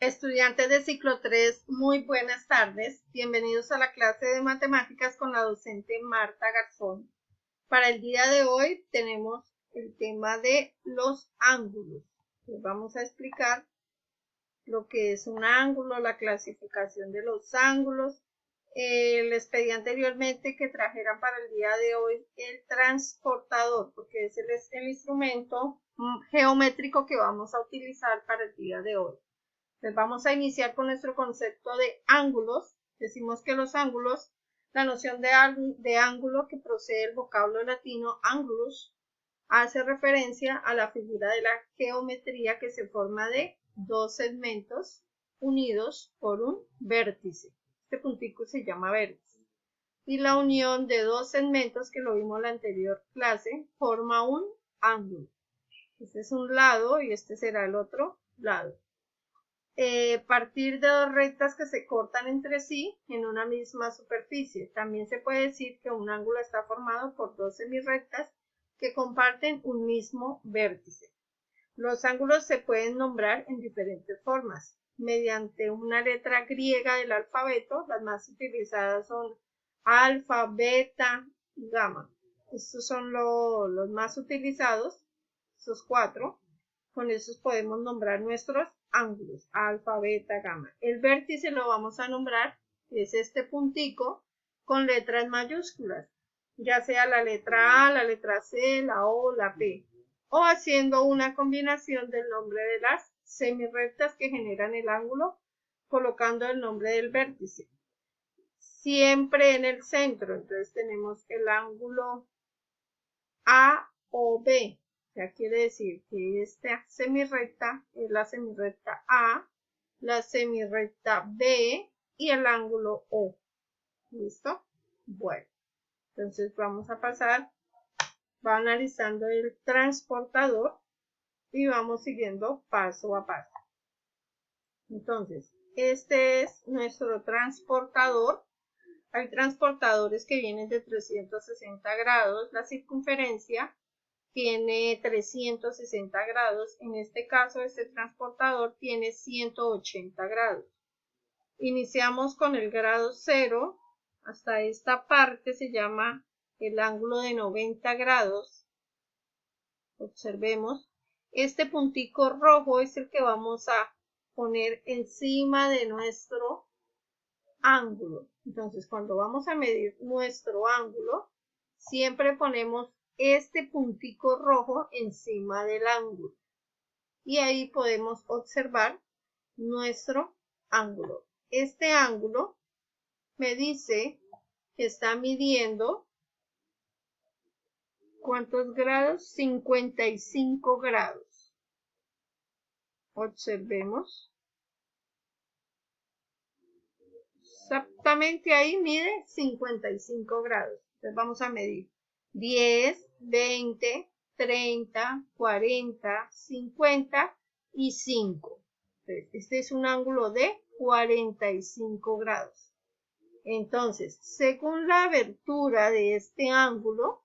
Estudiantes de ciclo 3, muy buenas tardes. Bienvenidos a la clase de matemáticas con la docente Marta Garzón. Para el día de hoy tenemos el tema de los ángulos. Les vamos a explicar lo que es un ángulo, la clasificación de los ángulos. Les pedí anteriormente que trajeran para el día de hoy el transportador, porque ese es el instrumento geométrico que vamos a utilizar para el día de hoy. Entonces vamos a iniciar con nuestro concepto de ángulos. Decimos que los ángulos, la noción de ángulo que procede del vocablo latino angulus, hace referencia a la figura de la geometría que se forma de dos segmentos unidos por un vértice. Este puntico se llama vértice. Y la unión de dos segmentos, que lo vimos en la anterior clase, forma un ángulo. Este es un lado y este será el otro lado. Partir de dos rectas que se cortan entre sí en una misma superficie. También se puede decir que un ángulo está formado por dos semirrectas que comparten un mismo vértice. Los ángulos se pueden nombrar en diferentes formas. Mediante una letra griega del alfabeto, las más utilizadas son alfa, beta y gamma. Estos son los más utilizados, estos cuatro. Con esos podemos nombrar nuestros ángulos, alfa, beta, gamma. El vértice lo vamos a nombrar, es este puntico con letras mayúsculas, ya sea la letra A, la letra C, la O, la P, o haciendo una combinación del nombre de las semirrectas que generan el ángulo, colocando el nombre del vértice. Siempre en el centro, entonces tenemos el ángulo A o B. Ya quiere decir que esta semirrecta es la semirrecta A, la semirrecta B y el ángulo O. ¿Listo? Bueno, entonces vamos a pasar, va analizando el transportador y vamos siguiendo paso a paso. Entonces, este es nuestro transportador. Hay transportadores que vienen de 360 grados, la circunferencia tiene 360 grados. En este caso, este transportador tiene 180 grados. Iniciamos con el grado 0. Hasta esta parte se llama el ángulo de 90 grados. Observemos. Este puntico rojo es el que vamos a poner encima de nuestro ángulo. Entonces, cuando vamos a medir nuestro ángulo, siempre ponemos este puntico rojo encima del ángulo y ahí podemos observar nuestro ángulo. Este ángulo me dice que está midiendo ¿cuántos grados? 55 grados. Observemos. Exactamente ahí mide 55 grados. Entonces vamos a medir 10, 20, 30, 40, 50 y 5. Entonces, este es un ángulo de 45 grados. Entonces, según la abertura de este ángulo,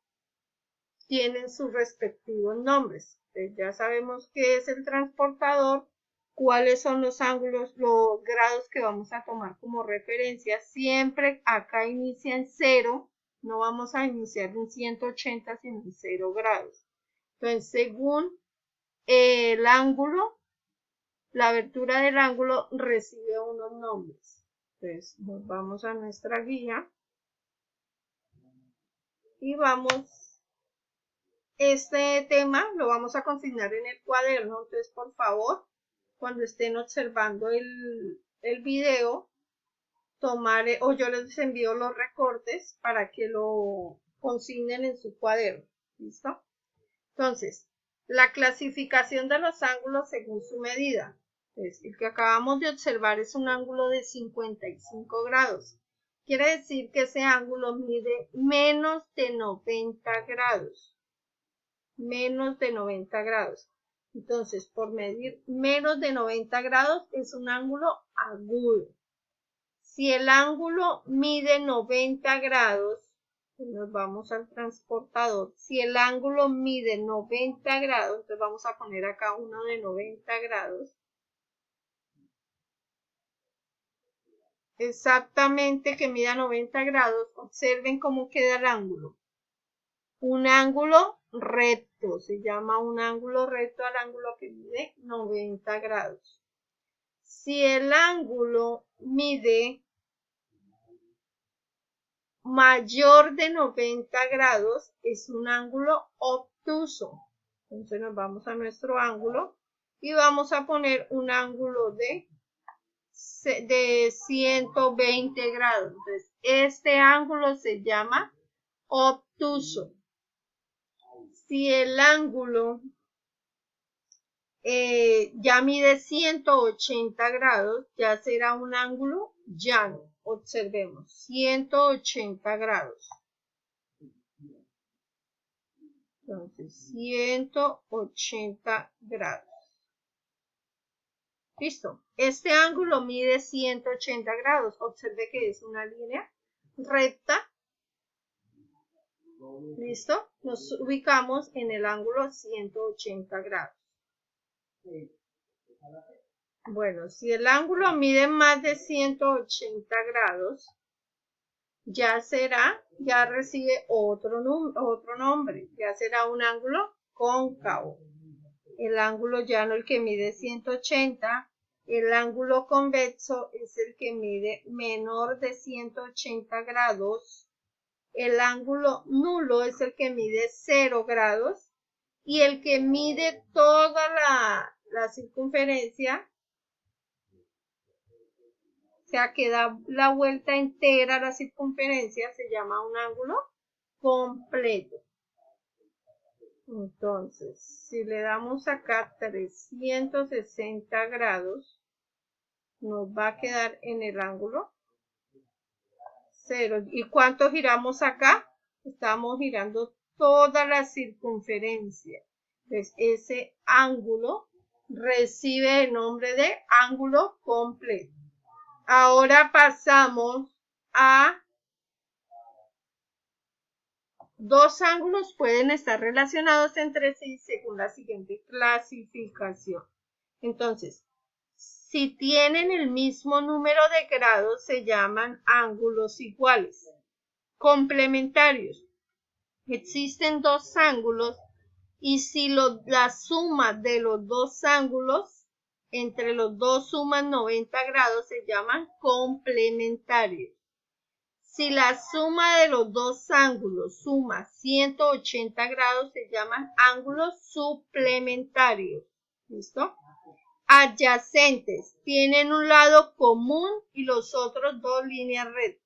tienen sus respectivos nombres. Entonces, ya sabemos qué es el transportador, cuáles son los ángulos, los grados que vamos a tomar como referencia. Siempre acá inicia en 0, no vamos a iniciar en 180, sino en 0 grados. Entonces, según el ángulo, la abertura del ángulo recibe unos nombres. Entonces, nos vamos a nuestra guía y vamos. Este tema lo vamos a consignar en el cuaderno, entonces por favor, cuando estén observando el video, o yo les envío los recortes para que lo consignen en su cuaderno. ¿Listo? Entonces, la clasificación de los ángulos según su medida. Entonces, el que acabamos de observar es un ángulo de 55 grados. Quiere decir que ese ángulo mide menos de 90 grados. Menos de 90 grados. Entonces, por medir menos de 90 grados es un ángulo agudo. Si el ángulo mide 90 grados, nos vamos al transportador. Si el ángulo mide 90 grados, entonces vamos a poner acá uno de 90 grados. exactamente que mida 90 grados, observen cómo queda el ángulo. Un ángulo recto, se llama un ángulo recto al ángulo que mide 90 grados. Si el ángulo mide mayor de 90 grados, es un ángulo obtuso. Entonces nos vamos a nuestro ángulo y vamos a poner un ángulo de 120 grados. Entonces, este ángulo se llama obtuso. Si el ángulo ya mide 180 grados, ya será un ángulo llano. Observemos, 180 grados. Entonces, 180 grados. Listo. Este ángulo mide 180 grados. Observe que es una línea recta. ¿Listo? Nos ubicamos en el ángulo 180 grados. Bueno, si el ángulo mide más de 180 grados, ya recibe otro nombre, ya será un ángulo cóncavo. El ángulo llano, el que mide 180, el ángulo convexo es el que mide menor de 180 grados, el ángulo nulo es el que mide 0 grados y el que mide toda la circunferencia, o sea, que da la vuelta entera a la circunferencia, se llama un ángulo completo. Entonces, si le damos acá 360 grados, nos va a quedar en el ángulo 0. ¿Y cuánto giramos acá? Estamos girando toda la circunferencia. Entonces, ese ángulo recibe el nombre de ángulo completo. Ahora pasamos a dos ángulos pueden estar relacionados entre sí según la siguiente clasificación. Entonces, si tienen el mismo número de grados, se llaman ángulos iguales. Complementarios. Existen dos ángulos y si la suma de los dos ángulos, entre los dos suman 90 grados, se llaman complementarios. Si la suma de los dos ángulos suma 180 grados, se llaman ángulos suplementarios. ¿Listo? Adyacentes. Tienen un lado común y los otros dos líneas rectas.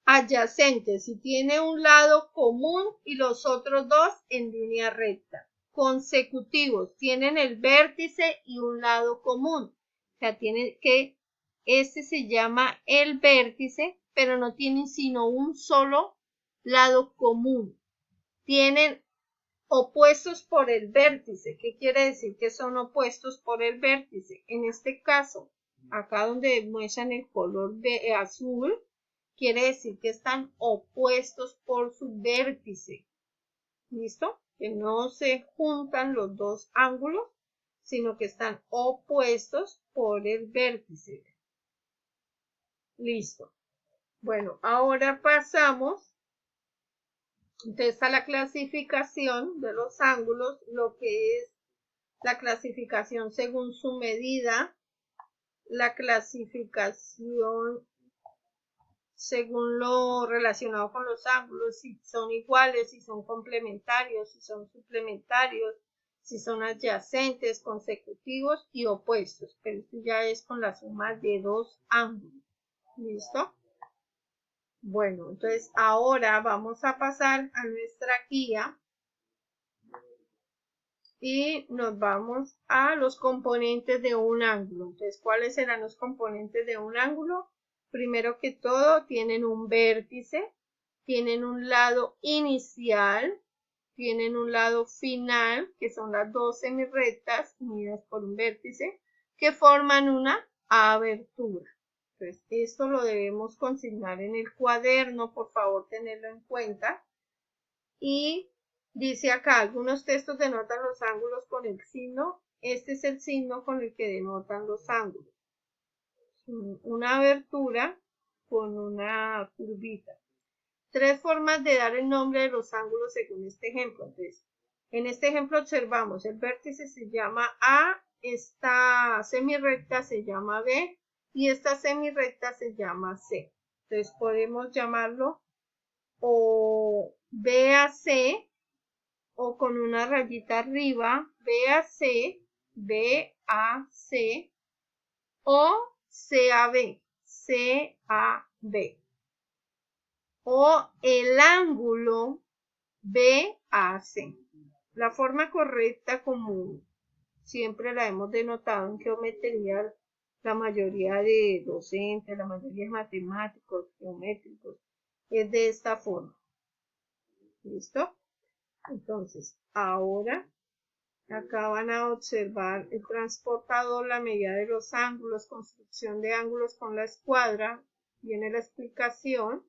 Adyacentes. Si tiene un lado común y los otros dos en línea recta. Consecutivos. Tienen el vértice y un lado común. O sea, tienen que, este se llama el vértice, pero no tienen sino un solo lado común. Tienen opuestos por el vértice. ¿Qué quiere decir que son opuestos por el vértice? En este caso, acá donde muestran el color azul, quiere decir que están opuestos por su vértice. ¿Listo? Que no se juntan los dos ángulos, sino que están opuestos por el vértice. Listo. Bueno, ahora pasamos entonces a la clasificación de los ángulos, lo que es la clasificación según su medida, la clasificación según lo relacionado con los ángulos, si son iguales, si son complementarios, si son suplementarios, si son adyacentes, consecutivos y opuestos. Pero esto ya es con la suma de dos ángulos. ¿Listo? Bueno, entonces ahora vamos a pasar a nuestra guía y nos vamos a los componentes de un ángulo. Entonces, ¿cuáles serán los componentes de un ángulo? Primero que todo, tienen un vértice, tienen un lado inicial, tienen un lado final, que son las dos semirrectas unidas por un vértice, que forman una abertura. Entonces, esto lo debemos consignar en el cuaderno, por favor, tenerlo en cuenta. Y dice acá, algunos textos denotan los ángulos con el signo. Este es el signo con el que denotan los ángulos. una abertura con una curvita. 3 formas de dar el nombre de los ángulos según este ejemplo. Entonces, en este ejemplo observamos, el vértice se llama A, esta semirrecta se llama B y esta semirrecta se llama C. Entonces podemos llamarlo o BAC o con una rayita arriba, BAC, BAC o CAB, CAB. O el ángulo BAC. La forma correcta, como siempre la hemos denotado en geometría, la mayoría de docentes, la mayoría de matemáticos, geométricos, es de esta forma. ¿Listo? Entonces, ahora acá van a observar el transportador, la medida de los ángulos, construcción de ángulos con la escuadra, viene la explicación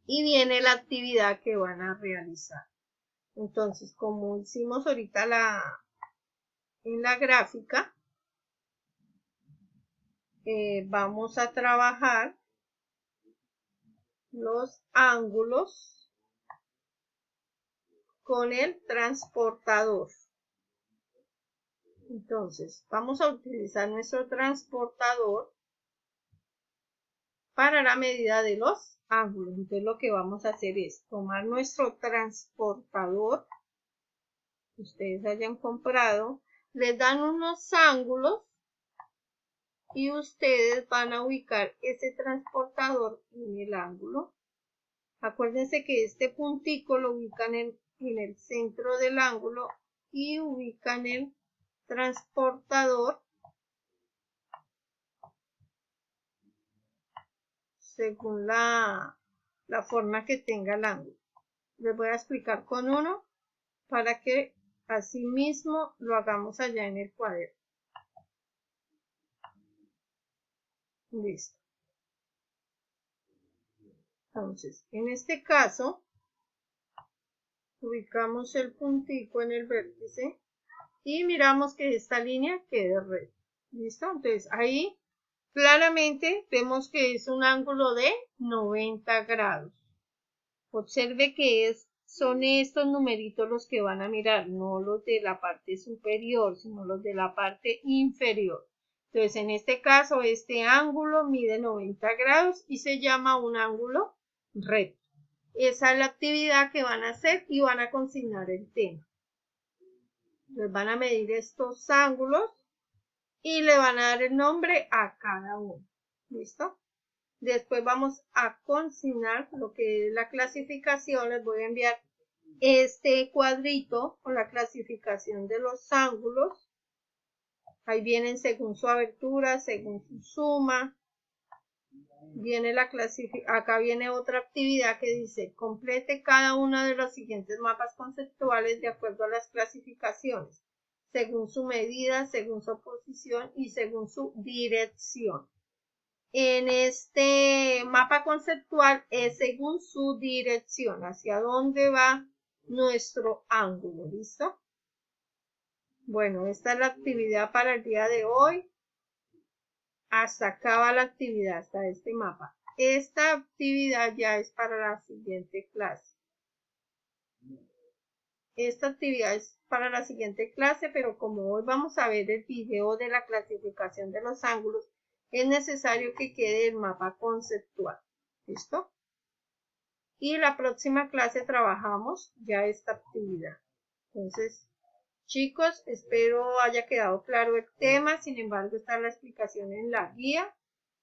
y viene la actividad que van a realizar. Entonces, como hicimos ahorita en la gráfica, vamos a trabajar los ángulos con el transportador. Entonces, vamos a utilizar nuestro transportador para la medida de los ángulos. Entonces, lo que vamos a hacer es tomar nuestro transportador que ustedes hayan comprado, les dan unos ángulos y ustedes van a ubicar ese transportador en el ángulo. Acuérdense que este puntico lo ubican en el centro del ángulo y ubican el transportador según la forma que tenga el ángulo. Les voy a explicar con uno para que así mismo lo hagamos allá en el cuaderno. Listo. Entonces, en este caso, ubicamos el puntico en el vértice y miramos que esta línea quede recta. ¿Listo? Entonces, ahí claramente vemos que es un ángulo de 90 grados. Observe que son estos numeritos los que van a mirar, no los de la parte superior, sino los de la parte inferior. Entonces, en este caso, este ángulo mide 90 grados y se llama un ángulo recto. Esa es la actividad que van a hacer y van a consignar el tema. Les van a medir estos ángulos y le van a dar el nombre a cada uno. ¿Listo? Después vamos a consignar lo que es la clasificación. Les voy a enviar este cuadrito con la clasificación de los ángulos. Ahí vienen según su abertura, según su suma. Viene acá viene otra actividad que dice: complete cada uno de los siguientes mapas conceptuales de acuerdo a las clasificaciones, según su medida, según su posición y según su dirección. En este mapa conceptual es según su dirección, hacia dónde va nuestro ángulo. ¿Listo? Bueno, esta es la actividad para el día de hoy. Hasta acá va la actividad, hasta este mapa. Esta actividad ya es para la siguiente clase. Esta actividad es para la siguiente clase, pero como hoy vamos a ver el video de la clasificación de los ángulos, es necesario que quede el mapa conceptual. ¿Listo? Y la próxima clase trabajamos ya esta actividad. Entonces, chicos, espero haya quedado claro el tema. Sin embargo, está la explicación en la guía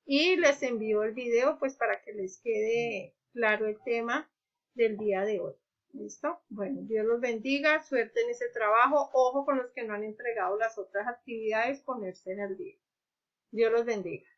y les envío el video pues para que les quede claro el tema del día de hoy. ¿Listo? Bueno, Dios los bendiga, suerte en ese trabajo. Ojo con los que no han entregado las otras actividades, ponerse en el día. Dios los bendiga.